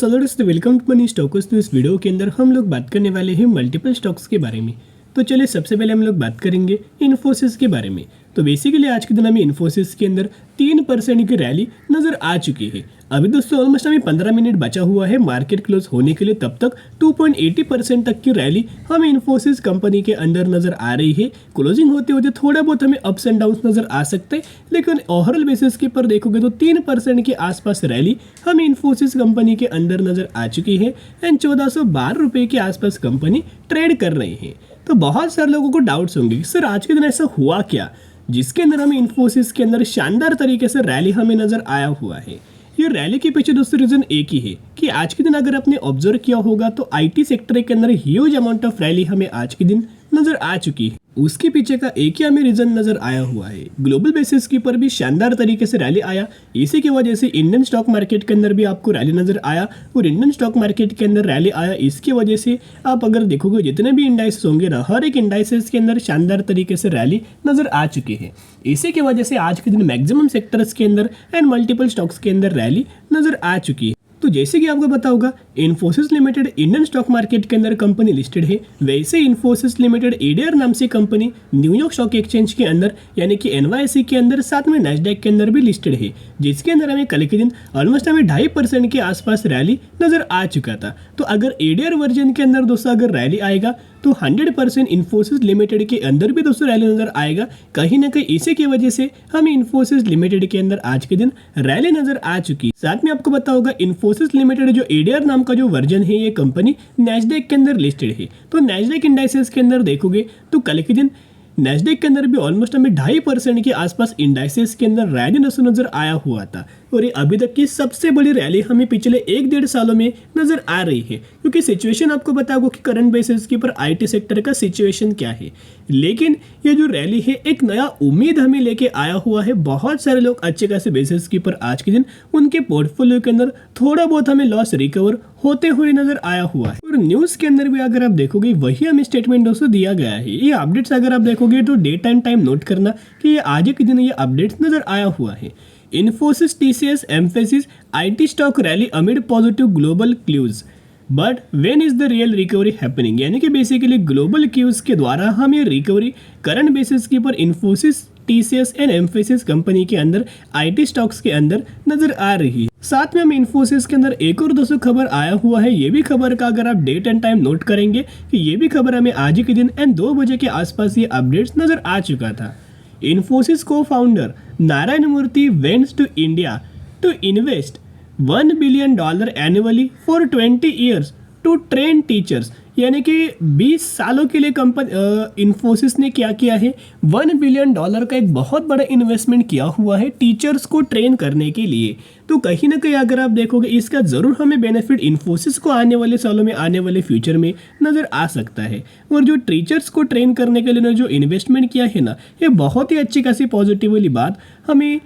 दोस्तों welcome to money stocks. तो इस वीडियो के अंदर हम लोग बात करने वाले हैं मल्टीपल स्टॉक्स के बारे में। तो चलिए सबसे पहले हम लोग बात करेंगे इन्फोसिस के बारे में। तो बेसिकली आज के दिन हमें इन्फोसिस के अंदर 3% की रैली नजर आ चुकी है। अभी दोस्तों ऑलमोस्ट हमें 15 मिनट बचा हुआ है मार्केट क्लोज होने के लिए, तब तक 2.80% तक की रैली हमें इन्फोसिस कंपनी के अंदर नजर आ रही है। क्लोजिंग होते होते थोड़ा बहुत हमें अप्स एंड डाउन्स नजर आ सकते हैं, लेकिन ओवरऑल बेसिस के पर देखोगे तो 3% के आसपास रैली हमें इन्फोसिस कंपनी के अंदर नजर आ चुकी है एंड 1412 रुपये के आसपास कंपनी ट्रेड कर रही है। तो बहुत सारे लोगों को डाउट्स होंगे कि सर आज के दिन ऐसा हुआ क्या जिसके अंदर हमें इन्फोसिस के अंदर शानदार तरीके से रैली हमें नजर आया हुआ है। ये रैली के पीछे दोस्तों रीजन एक ही है कि आज के दिन अगर आपने ऑब्जर्व किया होगा तो आईटी सेक्टर के अंदर ह्यूज अमाउंट ऑफ रैली हमें आज के दिन नजर आ चुकी है। उसके पीछे का एक ही हमें रीजन नजर आया हुआ है, ग्लोबल बेसिस के ऊपर भी शानदार तरीके से रैली आया। इसी की वजह से इंडियन स्टॉक मार्केट के अंदर भी आपको रैली नजर आया और इंडियन स्टॉक मार्केट के अंदर रैली आया। इसकी वजह से आप अगर देखोगे जितने भी इंडाइसेस होंगे ना, हर एक इंडाइसेस के अंदर शानदार तरीके से रैली नजर आ चुकी है। इसी की वजह से आज के दिन मैक्सिमम सेक्टर्स के अंदर एंड मल्टीपल स्टॉक्स के अंदर रैली नजर आ चुकी है। तो जैसे कि आपको पता होगा Infosys limited Indian stock market के अंदर कंपनी लिस्टेड है, वैसे इन्फोसिस लिमिटेड एडीआर नाम से कंपनी न्यूयॉर्क स्टॉक एक्सचेंज के अंदर यानी कि एनवाईसी के अंदर साथ में नैस्डैक के अंदर भी लिस्टेड है, जिसके अंदर हमें कल के दिन ऑलमोस्ट हमें 2.5% के आसपास रैली नजर आ चुका था। तो अगर एडीआर वर्जन के अंदर दोस्तों अगर रैली आएगा तो 100% इन्फोसिस लिमिटेड के अंदर भी दोस्तों रैली नजर आएगा। कहीं ना कहीं इसी की वजह से हमें इन्फोसिस लिमिटेड के अंदर आज के दिन रैली नजर आ चुकी। साथ में आपको पता होगा इन्फोसिस लिमिटेड जो एडीआर नाम का जो वर्जन है ये कंपनी नैस्डैक के अंदर लिस्टेड है। तो नैस्डैक इंडाइसेस के अंदर देखोगे तो कल के दिन नैस्डैक के अंदर भी ऑलमोस्ट हमें 2.5% के आसपास इंडाइसेस के अंदर रैली नजर आया हुआ था और ये अभी तक की सबसे बड़ी रैली हमें पिछले 1-1.5 सालों में नजर आ रही है, क्योंकि सिचुएशन आपको पता होगा कि करंट बेसिस के ऊपर आईटी सेक्टर का सिचुएशन क्या है। लेकिन ये जो रैली है एक नया उम्मीद हमें लेके आया हुआ है। बहुत सारे लोग अच्छे खासे बेसिस के ऊपर आज के दिन उनके पोर्टफोलियो के अंदर थोड़ा बहुत हमें लॉस रिकवर होते हुए नजर आया हुआ है। और न्यूज के अंदर भी अगर आप देखोगे वही हमें स्टेटमेंट दोस्तों दिया गया है। ये अपडेट्स अगर आप देखोगे तो डेट एंड टाइम नोट करना कि ये आज के दिन ये अपडेट्स नजर आया हुआ है। Infosys TCS Mphasis IT stock rally amid positive global cues, but when is the real recovery happening, यानी कि बेसिकली ग्लोबल क्यूज के द्वारा हमें रिकवरी करंट बेसिस के ऊपर Infosys TCS and emphasis company के अंदर आईटी स्टॉक्स के अंदर नजर आ रही है। साथ में हमें इन्फोसिस के अंदर एक और दोस्तों खबर आया हुआ है। ये भी खबर का अगर आप डेट एंड टाइम नोट करेंगे कि ये भी खबर हमें आज के दिन एंड 2 बजे के आसपास ये अपडेट्स नजर आ चुका था। इन्फोसिस को founder Narayana Murthy wants to India to invest $1 billion annually for 20 years to train teachers, यानी कि 20 सालों के लिए कंपनी इन्फोसिस ने क्या किया है, $1 billion का एक बहुत बड़ा इन्वेस्टमेंट किया हुआ है टीचर्स को ट्रेन करने के लिए। तो कहीं ना कहीं अगर आप देखोगे इसका ज़रूर हमें बेनिफिट इन्फोसिस को आने वाले सालों में आने वाले फ्यूचर में नज़र आ सकता है। और जो टीचर्स को ट्रेन करने के लिए जो इन्वेस्टमेंट किया है ना, ये बहुत ही अच्छी खासी पॉजिटिव वाली बात हमें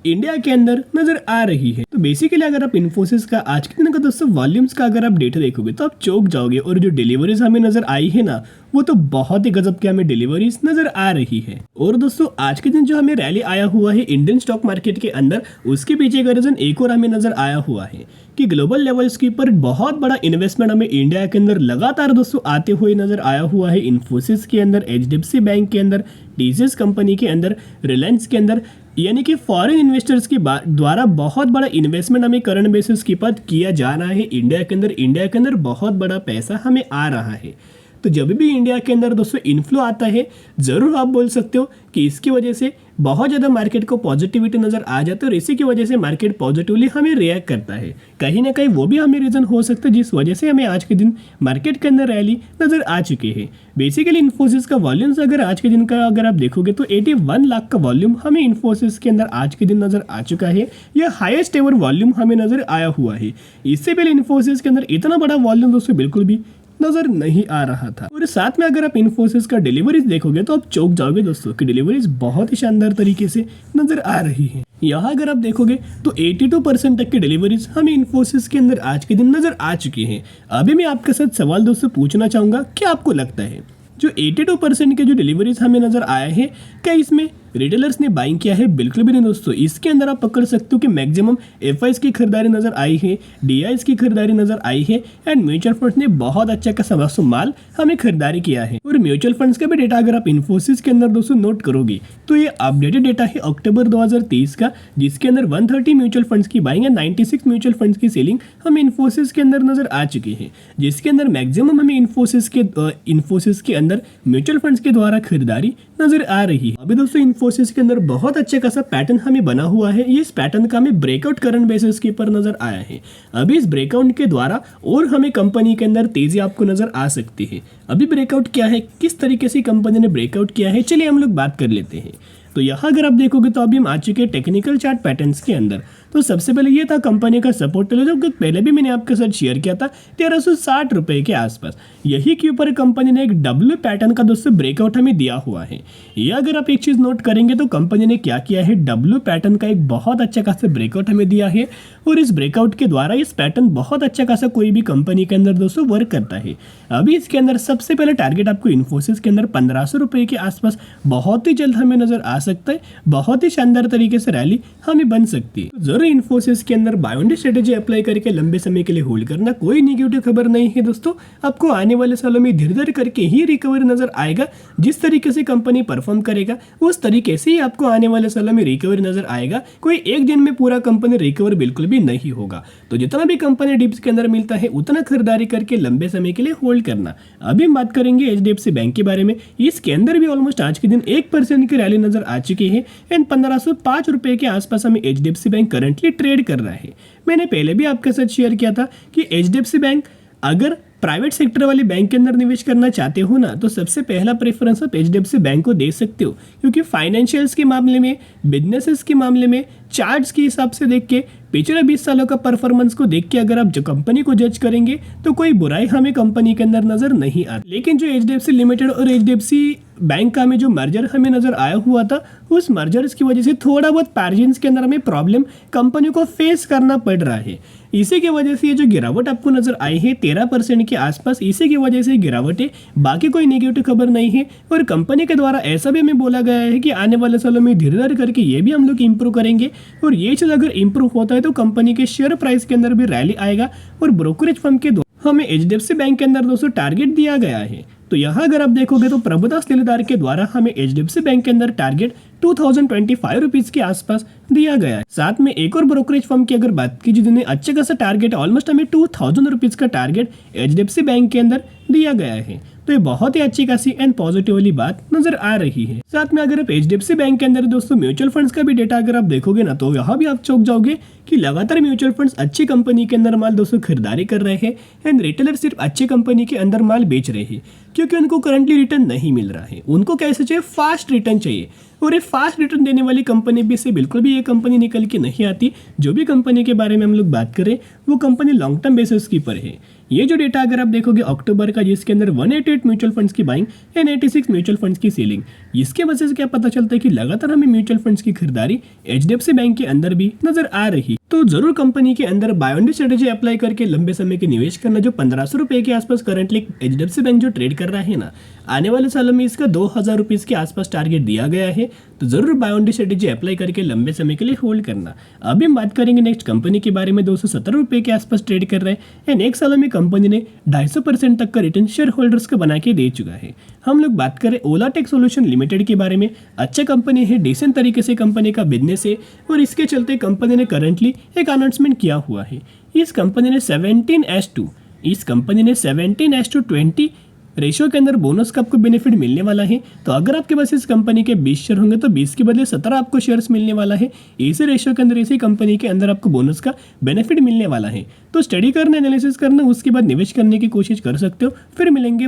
इंडिया के अंदर नजर आ रही है। तो बेसिकली अगर आप इन्फोसिस का आज के दिन का दोस्तों वॉल्यूम्स का अगर आप डेटा देखोगे तो आप चौंक जाओगे। और जो डिलीवरीज हमें नजर आई है ना, वो तो बहुत ही गजब की हमें डिलीवरीज नजर आ रही है। और दोस्तों आज के दिन जो हमें रैली आया हुआ है इंडियन स्टॉक मार्केट के अंदर, उसके पीछे का रीजन एक और हमें नजर आया हुआ है कि ग्लोबल लेवल्स के ऊपर बहुत बड़ा इन्वेस्टमेंट हमें इंडिया के अंदर लगातार दोस्तों आते हुए नजर आया हुआ है। इन्फोसिस के अंदर, एचडीएफसी बैंक के अंदर, टीसीएस कंपनी के अंदर, रिलायंस के अंदर, यानी कि फॉरेन इन्वेस्टर्स के द्वारा बहुत बड़ा इन्वेस्टमेंट हमें करंट बेसिस के ऊपर किया जा रहा है इंडिया के अंदर। इंडिया के अंदर बहुत बड़ा पैसा हमें आ रहा है। तो जब भी इंडिया के अंदर दोस्तों इन्फ्लो आता है, ज़रूर आप बोल सकते हो कि इसकी वजह से बहुत ज़्यादा मार्केट को पॉजिटिविटी नज़र आ जाती है और इसी की वजह से मार्केट पॉजिटिवली हमें रिएक्ट करता है। कहीं ना कहीं वो भी हमें रीज़न हो सकता है जिस वजह से हमें आज के दिन मार्केट के अंदर रैली नज़र आ चुकी है। बेसिकली इन्फोसिस का वॉल्यूम्स अगर आज के दिन का अगर आप देखोगे तो 81 लाख का वॉल्यूम हमें इन्फोसिस के अंदर आज के दिन नज़र आ चुका है। यह हाईएस्ट एवर वॉल्यूम हमें नज़र आया हुआ है। इससे पहले इन्फोसिस के अंदर इतना बड़ा वॉल्यूम दोस्तों बिल्कुल भी नजर नहीं आ रहा था। और साथ में अगर आप इन्फोसिस का डिलीवरीज देखोगे तो आप चौंक जाओगे दोस्तों कि डिलीवरीज बहुत ही शानदार तरीके से नजर आ रही है। यहाँ अगर आप देखोगे तो 82% तक की डिलीवरीज हमें इन्फोसिस के अंदर आज के दिन नजर आ चुकी हैं। अभी मैं आपके साथ सवाल दोस्तों पूछना चाहूंगा, क्या आपको लगता है जो 82% के जो डिलीवरीज हमें नजर आए हैं, क्या इसमें रिटेलर्स ने बाइंग किया है, बिल्कुल भी नहीं दोस्तों। इसके अंदर आप पकड़ सकते हो कि मैक्सिमम एफआईस की खरीदारी नजर आई है, डीआईस की खरीदारी नजर आई है एंड म्यूचुअल फंड्स ने बहुत अच्छा खासा दोस्तों माल हमें खरीदारी किया है। और म्यूचुअल फंड्स का भी डेटा अगर आप इन्फोसिस के अंदर दोस्तों नोट करोगे तो ये अपडेटेड डेटा है अक्टूबर 2023 का, जिसके अंदर 130 म्यूचुअल फंड्स की बाइंग एंड 96 म्यूचुअल फंड्स की सेलिंग हमें इन्फोसिस के अंदर नजर आ चुकी है, जिसके अंदर मैक्सिमम हमें इन्फोसिस के अंदर म्यूचुअल फंड्स के द्वारा खरीदारी नजर आ रही है। अभी दोस्तों इन्फोसिस के अंदर बहुत अच्छे खासा पैटर्न हमें बना हुआ है। इस पैटर्न का हमें ब्रेकआउट करंट बेसिस के ऊपर नजर आया है। अभी इस ब्रेकआउट के द्वारा और हमें कंपनी के अंदर तेजी आपको नजर आ सकती है। अभी ब्रेकआउट क्या है, किस तरीके से कंपनी ने ब्रेकआउट किया है, चलिए हम लोग बात कर लेते हैं। तो यहाँ अगर आप देखोगे तो अभी हम आ चुके हैं टेक्निकल चार्ट पैटर्न्स के अंदर। तो सबसे पहले ये था कंपनी का सपोर्ट लेवल, जो पहले भी मैंने आपके साथ शेयर किया था 1360 रुपए के आसपास। यही के ऊपर कंपनी ने एक डब्ल्यू पैटर्न का दोस्तों ब्रेकआउट हमें दिया हुआ है। ये अगर आप एक चीज नोट करेंगे तो कंपनी ने क्या किया है, डब्ल्यू पैटर्न का एक बहुत अच्छा खासा ब्रेकआउट हमें दिया है। और इस ब्रेकआउट के द्वारा इस पैटर्न बहुत अच्छा खासा कोई भी कंपनी के अंदर दोस्तों वर्क करता है। अभी इसके अंदर सबसे पहले टारगेट आपको इन्फोसिस के अंदर 1500 रुपए के आसपास बहुत ही जल्द हमें नजर आ सकता है। बहुत ही शानदार तरीके से रैली हमें बन सकती है। तो जरूर इन्फोसिस के अंदर buy on the strategy apply करके लंबे समय के लिए होल्ड करना, कोई निगेटिव खबर नहीं है दोस्तों। आपको आने वाले सालों में धीरे धीरे करके ही रिकवरी नजर आएगा। जिस तरीके से कंपनी परफॉर्म करेगा उस तरीके से ही आपको आने वाले सालों में रिकवरी नजर आएगा। कोई एक दिन में पूरा कंपनी रिकवर बिल्कुल भी नहीं होगा। तो जितना भी कंपनी डिप्स के अंदर मिलता है उतना खरीदारी करके लंबे समय के लिए होल्ड करना। अभी हम बात करेंगे एचडीएफसी बैंक के बारे में। इसके अंदर भी ऑलमोस्ट आज के दिन 1% की रैली नजर आ चुकी है एंड 1505 रुपए के आसपास हमें एचडीएफसी बैंक करंटली ट्रेड कर रहा है। मैंने पहले भी आपके साथ शेयर किया था कि एचडीएफसी बैंक अगर प्राइवेट सेक्टर वाले बैंक के अंदर निवेश करना चाहते हो ना, तो सबसे पहला प्रेफरेंस आप एचडीएफसी बैंक को दे सकते हो, क्योंकि फाइनेंशियल्स के मामले में, बिजनेसेस के मामले में, चार्ट्स के हिसाब से देख के, पिछले 20 सालों का परफॉर्मेंस को देख के अगर आप जो कंपनी को जज करेंगे तो कोई बुराई हमें कंपनी के अंदर नजर नहीं आती। लेकिन जो एचडीएफसी लिमिटेड और एचडीएफसी बैंक का में जो मर्जर हमें नजर आया हुआ था, उस मर्जर्स की वजह से थोड़ा बहुत मार्जिन्स के अंदर हमें प्रॉब्लम कंपनी को फेस करना पड़ रहा है। इसी की वजह से ये जो गिरावट आपको नजर आई है 13% के आसपास, इसी की वजह से गिरावट है, बाकी कोई नेगेटिव खबर नहीं है। और कंपनी के द्वारा ऐसा भी हमें बोला गया है कि आने वाले सालों में धीरे धीरे करके ये भी हम लोग इंप्रूव करेंगे। और ये चीज़ अगर इंप्रूव होता है तो कंपनी के शेयर प्राइस के अंदर भी रैली आएगा। और ब्रोकरेज फर्म के द्वारा हमें एचडीएफसी बैंक के अंदर दोस्तों टारगेट दिया गया है। तो यहाँ अगर आप देखोगे तो प्रभुदास लिलेदार के द्वारा हमें एचडीएफसी बैंक के अंदर टारगेट 2025 रुपीज के आसपास दिया गया है। साथ में एक और ब्रोकरेज फर्म की अगर बात की जिन्हें अच्छे खासा टारगेट ऑलमोस्ट हमें 2000 रुपीज का टारगेट एचडीएफसी बैंक के अंदर दिया गया है। तो ये बहुत ही अच्छी खासी एंड पॉजिटिव वाली बात नजर आ रही है। साथ में अगर आप एचडीएफसी बैंक के अंदर दोस्तों म्यूचुअल फंड्स का भी डेटा अगर आप देखोगे ना, तो यहाँ भी आप चौंक जाओगे कि लगातार म्यूचुअल फंड्स अच्छी कंपनी के अंदर माल दोस्तों खरीदारी कर रहे हैं एंड रिटेलर सिर्फ अच्छी कंपनी के अंदर माल बेच रहे हैं, क्योंकि उनको करंटली रिटर्न नहीं मिल रहा है। उनको कैसे चाहिए, फास्ट रिटर्न चाहिए। और ये फास्ट रिटर्न देने वाली कंपनी भी से बिल्कुल भी ये कंपनी निकल के नहीं आती। जो भी कंपनी के बारे में हम लोग बात करें वो कंपनी लॉन्ग टर्म बेसिस की पर है। ये जो डेटा अगर आप देखोगे अक्टूबर का, जिसके अंदर 188 म्यूचुअल फंड्स की बाइंग एंड 86 म्यूचुअल फंड्स की सेलिंग, इसके वजह से क्या पता चलता है कि लगातार हमें म्यूचुअल फंड्स की खरीदारी एचडीएफसी बैंक के अंदर भी नजर आ रही। तो जरूर कंपनी के अंदर buy on the strategy apply करके लंबे समय के निवेश करना। जो 1500 रुपए के आसपास करंटली एचडीएफसी बैंक जो ट्रेड कर रहा है ना, आने वाले सालों में इसका 2000 रुपीज के आसपास टारगेट दिया गया है। तो जरूर buy on the strategy apply करके लंबे समय के लिए होल्ड करना। अभी हम बात करेंगे नेक्स्ट कंपनी के बारे में। 270 रुपए के आसपास ट्रेड कर रहे हैं एंड एक सालों में कंपनी ने 250% तक का रिटर्न शेयर होल्डर्स को बना के दे चुका है। हम लोग बात करें ओला टेक सोल्यूशन लिमिटेड के बारे में। अच्छा कंपनी है, डिसेंट तरीके से कंपनी का बिजनेस है और इसके चलते कंपनी ने करंटली एक अनाउंसमेंट किया हुआ है। इस कंपनी ने 17:20 रेशियो के अंदर बोनस का आपको बेनिफिट मिलने वाला है। तो अगर आपके पास इस कंपनी के 20 शेयर होंगे तो 20 के बदले 17 आपको शेयर्स मिलने वाला है। इसी रेशियो के अंदर, इसी कंपनी के अंदर आपको बोनस का बेनिफिट मिलने वाला है। तो स्टडी करना, एनालिसिस करना, उसके बाद निवेश करने की कोशिश कर सकते हो। फिर मिलेंगे।